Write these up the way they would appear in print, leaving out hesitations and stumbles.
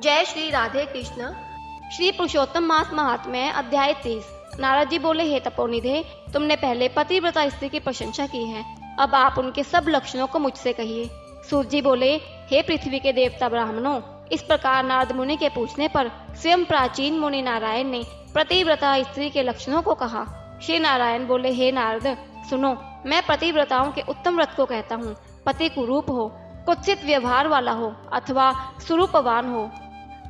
जय श्री राधे कृष्ण। श्री पुरुषोत्तम मास महात्म्य अध्याय 30। नारद जी बोले, हे तपोनिधे, तुमने पहले पतिव्रता स्त्री की प्रशंसा की है, अब आप उनके सब लक्षणों को मुझसे कहिए। सूर्य जी बोले, हे पृथ्वी के देवता ब्राह्मणों, इस प्रकार नारद मुनि के पूछने पर स्वयं प्राचीन मुनि नारायण ने पतिव्रता स्त्री के लक्षणों को कहा। श्री नारायण बोले, हे नारद सुनो, मैं पतिव्रताओं के उत्तम व्रत को कहता हूँ। पति कुरूप हो, कुत्सित व्यवहार वाला हो अथवा स्वरूपवान हो,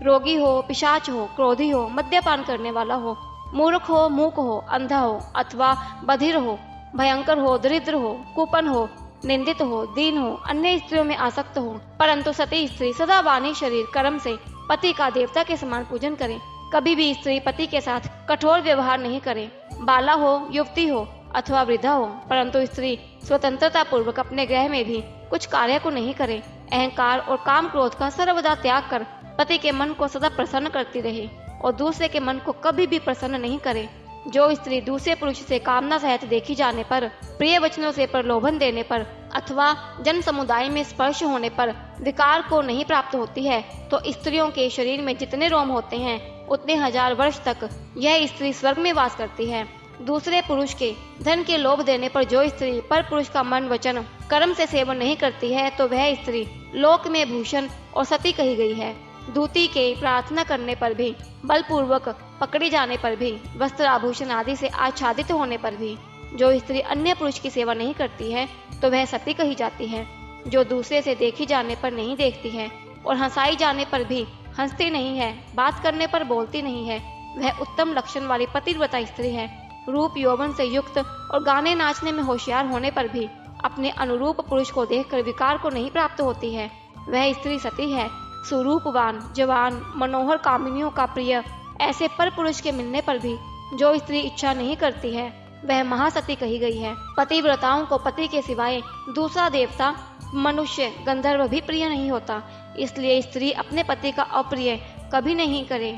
रोगी हो, पिशाच हो, क्रोधी हो, मद्यपान करने वाला हो, मूर्ख हो, मूक हो, अंधा हो अथवा बधिर हो, भयंकर हो, दरिद्र हो, कुपन हो, निंदित हो, दीन हो, अन्य स्त्रियों में आसक्त हो, परंतु सती स्त्री सदा वाणी शरीर कर्म से पति का देवता के समान पूजन करे, कभी भी स्त्री पति के साथ कठोर व्यवहार नहीं करे, बाला हो, युवती हो अथवा वृद्धा हो, परंतु स्त्री स्वतंत्रता पूर्वक अपने गृह में भी कुछ कार्य को नहीं करे, अहंकार और काम क्रोध का सर्वदा त्याग कर पति के मन को सदा प्रसन्न करती रहे और दूसरे के मन को कभी भी प्रसन्न नहीं करे। जो स्त्री दूसरे पुरुष से कामना सहित देखी जाने पर, प्रिय वचनों से प्रलोभन देने पर अथवा जन समुदाय में स्पर्श होने पर विकार को नहीं प्राप्त होती है, तो स्त्रियों के शरीर में जितने रोम होते हैं उतने 1000 वर्ष तक यह स्त्री स्वर्ग में वास करती है। दूसरे पुरुष के धन के लोभ देने पर जो स्त्री पर पुरुष का मन वचन कर्म से सेवन नहीं करती है, तो वह स्त्री लोक में भूषण और सती कही गई है। दूती के प्रार्थना करने पर भी, बलपूर्वक पकड़े जाने पर भी, वस्त्र आभूषण आदि से आच्छादित होने पर भी जो स्त्री अन्य पुरुष की सेवा नहीं करती है, तो वह सती कही जाती है। जो दूसरे से देखी जाने पर नहीं देखती है और हंसाई जाने पर भी हंसती नहीं है, बात करने पर बोलती नहीं है, वह उत्तम लक्षण वाली पतिव्रता स्त्री है। रूप यौवन से युक्त और गाने नाचने में होशियार होने पर भी अपने अनुरूप पुरुष को देखकर विकार को नहीं प्राप्त होती है, वह स्त्री सती है। स्वरूपवान, जवान, मनोहर, कामिनियों का प्रिय ऐसे पर पुरुष के मिलने पर भी जो स्त्री इच्छा नहीं करती है, वह महासती कही गई है। पतिव्रताओं को पति के सिवाय दूसरा देवता, मनुष्य, गंधर्व भी प्रिय नहीं होता, इसलिए स्त्री अपने पति का अप्रिय कभी नहीं करे।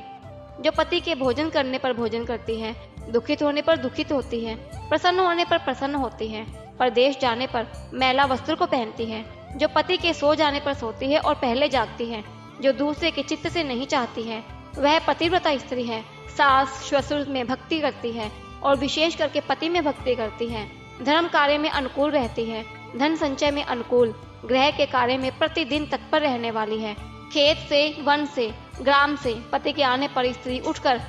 जो पति के भोजन करने पर भोजन करती है, दुखित होने पर दुखित होती है, प्रसन्न होने पर प्रसन्न होती है, परदेश जाने पर मैला वस्त्र को पहनती है, जो पति के सो जाने पर सोती है और पहले जागती है, जो दूसरे के चित्त से नहीं चाहती है, वह पतिव्रता स्त्री है। सास ससुर में भक्ति करती है और विशेष करके पति में भक्ति करती है। धर्म कार्य में अनुकूल रहती है, धन संचय में अनुकूल, गृह के कार्य में प्रतिदिन तत्पर रहने वाली है। खेत से, वन से, ग्राम से पति के आने पर स्त्री उठकर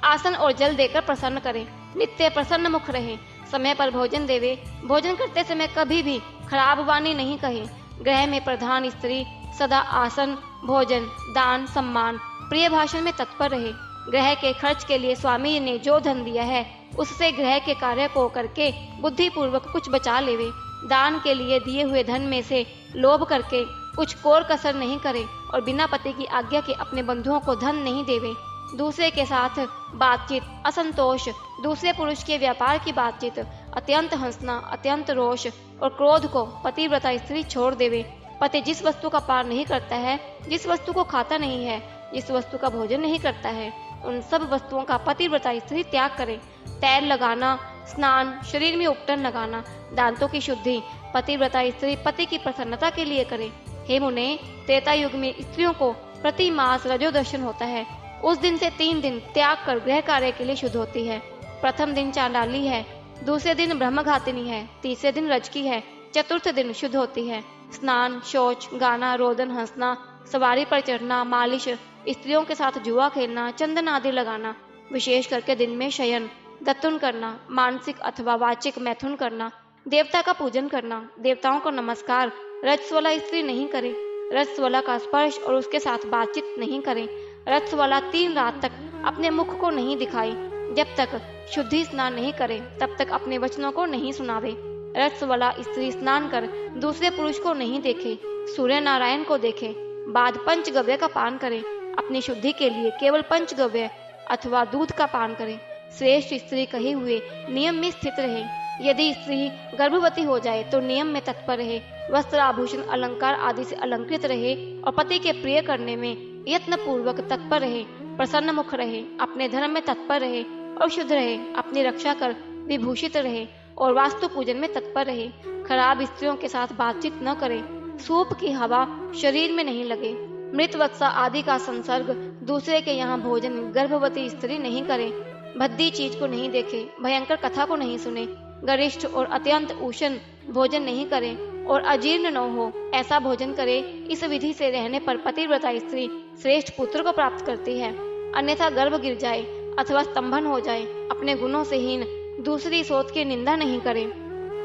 आसन और जल देकर प्रसन्न करे, नित्य प्रसन्न मुख रहे, समय पर भोजन देवे, भोजन करते समय कभी भी खराब वाणी नहीं कहे। गृह में प्रधान स्त्री सदा आसन, भोजन, दान, सम्मान, प्रिय भाषण में तत्पर रहे। गृह के खर्च के लिए स्वामी ने जो धन दिया है, उससे गृह के कार्य को करके बुद्धि पूर्वक कुछ बचा लेवे। दान के लिए दिए हुए धन में से लोभ करके कुछ कोर कसर नहीं करे और बिना पति की आज्ञा के अपने बंधुओं को धन नहीं देवे। दूसरे के साथ बातचीत, असंतोष, दूसरे पुरुष के व्यापार की बातचीत, अत्यंत हंसना, अत्यंत रोष और क्रोध को पतिव्रता स्त्री छोड़ देवे। पति जिस वस्तु का पान नहीं करता है, जिस वस्तु को खाता नहीं है, जिस वस्तु का भोजन नहीं करता है, उन सब वस्तुओं का पतिव्रता स्त्री त्याग करे। तैल लगाना, स्नान, शरीर में उपटन लगाना, दांतों की शुद्धि पतिव्रता स्त्री पति की प्रसन्नता के लिए करे। हे मुने, त्रेता युग में स्त्रियों को प्रति मास रजोदर्शन होता है। उस दिन से 3 दिन त्याग कर गृह कार्य के लिए शुद्ध होती है। प्रथम दिन चांडाली है, दूसरे दिन ब्रह्मघातिनी है, तीसरे दिन रजकी है, चतुर्थ दिन शुद्ध होती है। स्नान, शौच, गाना, रोदन, हंसना, सवारी पर चढ़ना, मालिश, स्त्रियों के साथ जुआ खेलना, चंदन आदि लगाना, विशेष करके दिन में शयन, दत्तुन करना, मानसिक अथवा वाचिक मैथुन करना, देवता का पूजन करना, देवताओं को नमस्कार, रजस्वला स्त्री नहीं करे, रजस्वला का स्पर्श और उसके साथ बातचीत नहीं करे, रजस्वला 3 रात तक अपने मुख को नहीं दिखाई, जब तक शुद्धि स्नान नहीं करे तब तक अपने वचनों को नहीं सुनावे। रजस्वला स्त्री स्नान कर दूसरे पुरुष को नहीं देखे, सूर्य नारायण को देखे, बाद पंचगव्य का पान करे, अपनी शुद्धि के लिए केवल पंचगव्य अथवा दूध का पान करे। श्रेष्ठ स्त्री कहे हुए नियम में स्थित रहे। यदि स्त्री गर्भवती हो जाए तो नियम में तत्पर रहे, वस्त्र आभूषण अलंकार आदि से अलंकृत रहे और पति के प्रिय करने में यत्न पूर्वक तत्पर रहे, प्रसन्न मुख रहे, अपने धर्म में तत्पर रहे और शुद्ध रहे, अपनी रक्षा कर विभूषित रहे और वास्तु पूजन में तत्पर रहे। खराब स्त्रियों के साथ बातचीत न करे, सूप की हवा शरीर में नहीं लगे, मृत वत्सा आदि का संसर्ग, दूसरे के यहाँ भोजन, गर्भवती स्त्री नहीं करे, भद्दी चीज को नहीं देखे, भयंकर कथा को नहीं सुने, गरिष्ठ और अत्यंत उष्ण भोजन नहीं करे और अजीर्ण न हो ऐसा भोजन करे। इस विधि से रहने पर पतिव्रता स्त्री श्रेष्ठ पुत्र को प्राप्त करती है। अन्यथा गर्भ गिर जाए अथवा स्तंभन हो जाए, अपने गुणों से हीन दूसरी सोच की निंदा नहीं करे।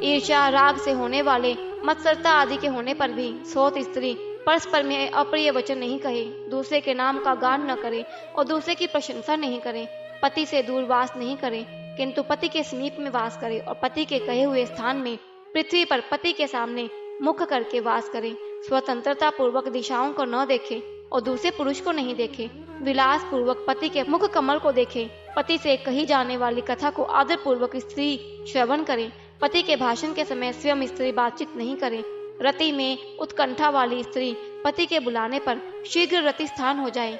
ईर्ष्या राग से होने वाले, मत्सरता आदि के होने पर भी सोत स्त्री परस्पर में अप्रिय वचन नहीं कहे, दूसरे के नाम का गान न करे और दूसरे की प्रशंसा नहीं करे, पति से दूर वास नहीं करे, किंतु पति के समीप में वास करे और पति के कहे हुए स्थान में पृथ्वी पर पति के सामने मुख करके वास करे। स्वतंत्रता पूर्वक दिशाओं को न देखे और दूसरे पुरुष को नहीं देखे, विलास पूर्वक पति के मुख कमल को देखे, पति से कही जाने वाली कथा को आदर पूर्वक स्त्री श्रवण करे, पति के भाषण के समय स्वयं स्त्री बातचीत नहीं करे, रति में उत्कंठा वाली स्त्री पति के बुलाने पर शीघ्र रति स्थान हो जाए,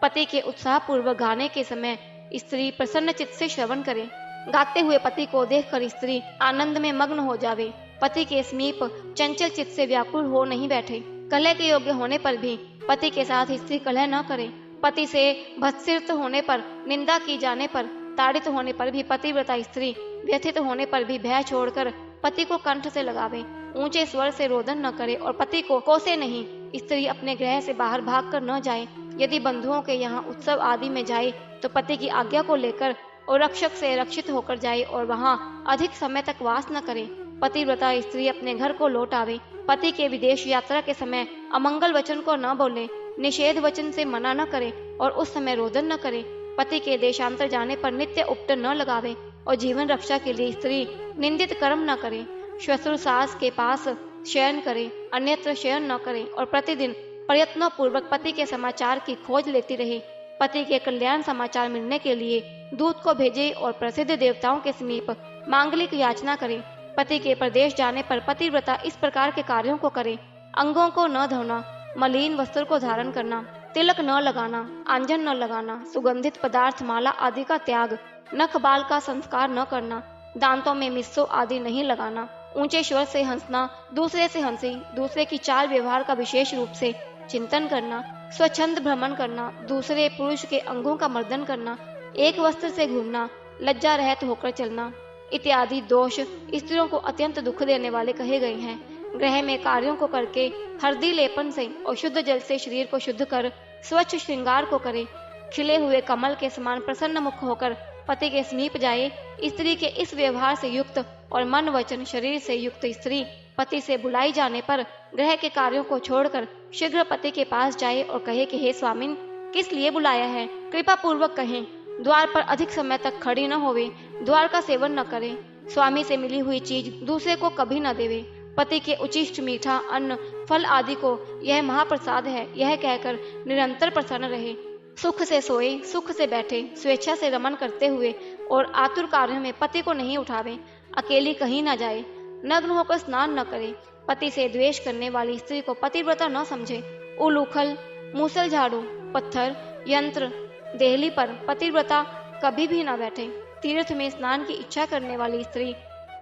पति के उत्साह पूर्वक गाने के समय स्त्री प्रसन्न चित्त से श्रवण करे, गाते हुए पति को देखकर स्त्री आनंद में मग्न हो जावे, पति के समीप चंचल चित्त से व्याकुल हो नहीं बैठे, कलह के योग्य होने पर भी पति के साथ स्त्री कलह न करे, पति से भत्सित होने पर, निंदा की जाने पर, ताड़ित होने पर भी पतिव्रता स्त्री व्यथित होने पर भी भय छोड़कर पति को कंठ से लगावे, ऊंचे स्वर से रोदन न करे और पति को कोसे नहीं। स्त्री अपने गृह से बाहर भागकर न जाए, यदि बंधुओं के यहाँ उत्सव आदि में जाए तो पति की आज्ञा को लेकर और रक्षक से रक्षित होकर जाए और वहाँ अधिक समय तक वास न करे। पतिव्रता स्त्री अपने घर को लौट आवे, पति के विदेश यात्रा के समय अमंगल वचन को न बोले, निषेध वचन से मना न करे और उस समय रोदन न करे, पति के देशांतर जाने पर नित्य उपटन न लगावे और जीवन रक्षा के लिए स्त्री निंदित कर्म न करे, श्वशुर सास के पास शयन करे, अन्यत्र शयन न करे और प्रतिदिन प्रयत्नों पूर्वक पति के समाचार की खोज लेती रहे, पति के कल्याण समाचार मिलने के लिए दूत को भेजे और प्रसिद्ध देवताओं के समीप मांगलिक याचना करे। पति के प्रदेश जाने पर पतिव्रता इस प्रकार के कार्यों को करे: अंगों को न धोना, मलिन वस्त्र को धारण करना, तिलक न लगाना, आंजन न लगाना, सुगंधित पदार्थ माला आदि का त्याग, नख बाल का संस्कार न करना, दांतों में मिस्सो आदि नहीं लगाना, ऊंचे स्वर से हंसना, दूसरे से हंसी, दूसरे की चाल व्यवहार का विशेष रूप से चिंतन करना, स्वच्छंद भ्रमण करना, दूसरे पुरुष के अंगों का मर्दन करना, एक वस्त्र से घूमना, लज्जा रहित होकर चलना इत्यादि दोष स्त्रियों को अत्यंत दुख देने वाले कहे गए हैं। गृह में कार्यों को करके हल्दी लेपन से और शुद्ध जल से शरीर को शुद्ध कर स्वच्छ श्रृंगार को करे, खिले हुए कमल के समान प्रसन्न मुख होकर पति के समीप जाए। स्त्री के इस व्यवहार से युक्त और मन वचन शरीर से युक्त स्त्री पति से बुलाई जाने पर गृह के कार्यों को छोड़कर शीघ्र पति के पास जाए और कहे कि हे स्वामिन, किस लिए बुलाया है, कृपा पूर्वक कहें। द्वार पर अधिक समय तक खड़ी न होवे, द्वार का सेवन न करे, स्वामी से मिली हुई चीज दूसरे को कभी न देवे, पति के उचिष्ट मीठा अन्न फल आदि को यह महाप्रसाद है यह कहकर निरंतर प्रसन्न रहे, सुख से सोए, सुख से बैठे, स्वेच्छा से रमन करते हुए और आतुर कार्यों में पति को नहीं उठावे, अकेली कहीं न जाए, नग्न होकर स्नान न करे, पति से द्वेष करने वाली स्त्री को पतिव्रता न समझे, उलूखल, मूसल झाड़ू, पत्थर, यंत्र, देहली पर पतिव्रता कभी भी न बैठे, तीर्थ में स्नान की इच्छा करने वाली स्त्री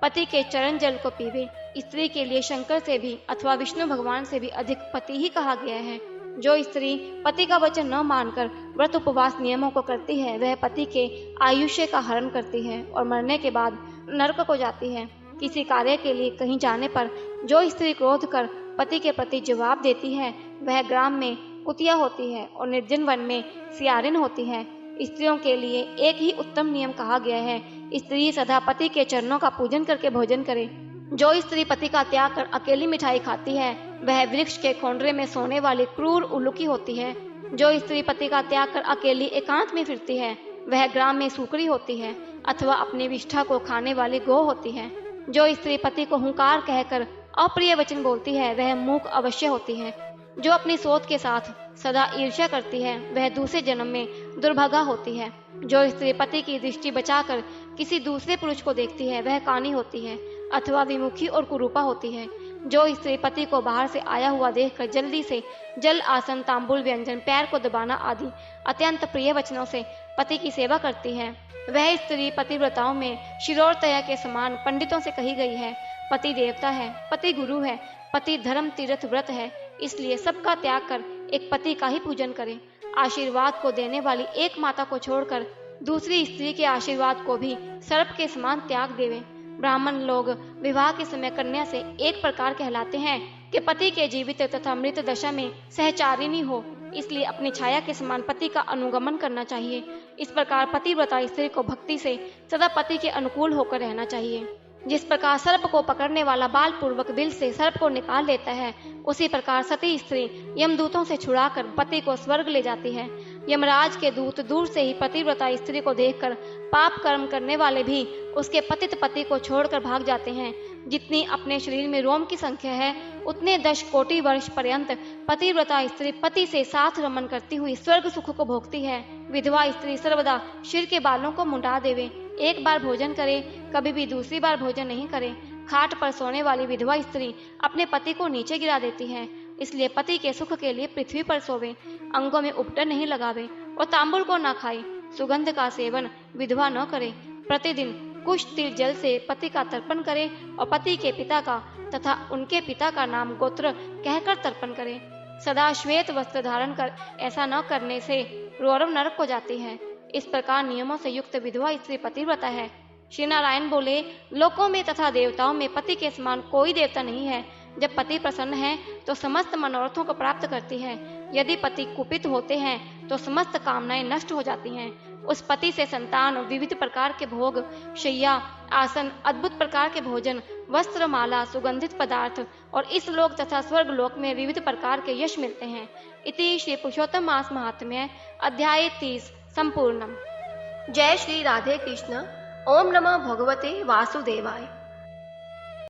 पति के चरण जल को पीवे। स्त्री के लिए शंकर से भी अथवा विष्णु भगवान से भी अधिक पति ही कहा गया है। जो स्त्री पति का वचन न मानकर व्रत उपवास नियमों को करती है वह पति के आयुष्य का हरण करती है और मरने के बाद नरक को जाती है। किसी कार्य के लिए कहीं जाने पर जो स्त्री क्रोध कर पति के प्रति जवाब देती है वह ग्राम में कुतिया होती है और निर्जन वन में सियारिन होती है। स्त्रियों के लिए एक ही उत्तम नियम कहा गया है, स्त्री सदा पति के चरणों का पूजन करके भोजन करे। जो स्त्री पति का त्याग कर अकेली मिठाई खाती है वह वृक्ष के खोंडरे में सोने वाली क्रूर उल्लुकी होती है। जो स्त्री पति का त्याग कर अकेली एकांत में फिरती है वह ग्राम में सूकरी होती है अथवा अपनी विष्ठा को खाने वाली गौ होती है। जो स्त्री पति को हुंकार कहकर अप्रिय वचन बोलती है वह मूक अवश्य होती है। जो अपनी सोच के साथ सदा ईर्ष्या करती है वह दूसरे जन्म में दुर्भागा होती है। जो स्त्री पति की दृष्टि बचाकर किसी दूसरे पुरुष को देखती है वह कानी होती है अथवा विमुखी और कुरूपा होती है। जो स्त्री पति को बाहर से आया हुआ देखकर जल्दी से जल, आसन, तांबुल, व्यंजन, पैर को दबाना आदि अत्यंत प्रिय वचनों से पति की सेवा करती है वह स्त्री पतिव्रताओं में शिरोरतया के समान पंडितों से कही गई है। पति देवता है, पति गुरु है, पति धर्म तीर्थ व्रत है, इसलिए सबका त्याग कर एक पति का ही पूजन करें। आशीर्वाद को देने वाली एक माता को छोड़कर दूसरी स्त्री के आशीर्वाद को भी सर्प के समान त्याग देवे। ब्राह्मण लोग विवाह के समय कन्या से एक प्रकार कहलाते हैं कि पति के जीवित तथा मृत दशा में सहचारिणी हो, इसलिए अपनी छाया के समान पति का अनुगमन करना चाहिए। इस प्रकार पतिव्रता स्त्री को भक्ति से सदा पति के अनुकूल होकर रहना चाहिए। जिस प्रकार सर्प को पकड़ने वाला बाल पूर्वक बिल से सर्प को निकाल लेता है, उसी प्रकार सती स्त्री यमदूतों से छुड़ाकर पति को स्वर्ग ले जाती है। यमराज के दूत दूर से ही पतिव्रता स्त्री को देखकर पाप कर्म करने वाले भी उसके पतित पति को छोड़कर भाग जाते हैं। जितनी अपने शरीर में रोम की संख्या है, उतने 10 कोटि वर्ष पर्यंत पतिव्रता स्त्री पति से साथ रमन करती हुई स्वर्ग सुख को भोगती है। विधवा स्त्री सर्वदा सिर के बालों को मुंडा देवे, एक बार भोजन करे, कभी भी दूसरी बार भोजन नहीं करे। खाट पर सोने वाली विधवा स्त्री अपने पति को नीचे गिरा देती है, इसलिए पति के सुख के लिए पृथ्वी पर सोवे, अंगों में उपटन नहीं लगावे और तांबुल को न खाए। सुगंध का सेवन विधवा न करे। प्रतिदिन कुछ तिल जल से पति का तर्पण करे और पति के पिता का तथा उनके पिता का नाम गोत्र कहकर तर्पण करे। सदा श्वेत वस्त्र धारण कर ऐसा न करने से रौरव नरक को जाती है। इस प्रकार नियमों से युक्त विधवा स्त्री पतिव्रता है। श्री नारायण बोले, लोकों में तथा देवताओं में पति के समान कोई देवता नहीं है। जब पति प्रसन्न है तो समस्त मनोरथों को प्राप्त करती है। यदि पति कुपित होते हैं तो समस्त कामनाएं नष्ट हो जाती हैं। उस पति से संतान, विविध प्रकार के भोग, शैया, आसन, अद्भुत प्रकार के भोजन, वस्त्र, माला, सुगंधित पदार्थ और इस लोक तथा स्वर्ग लोक में विविध प्रकार के यश मिलते हैं। इति श्री पुरुषोत्तम मास महात्म्य अध्याय 30 संपूर्णम। जय श्री राधे कृष्ण। ओम नमः भगवते वासुदेवाय।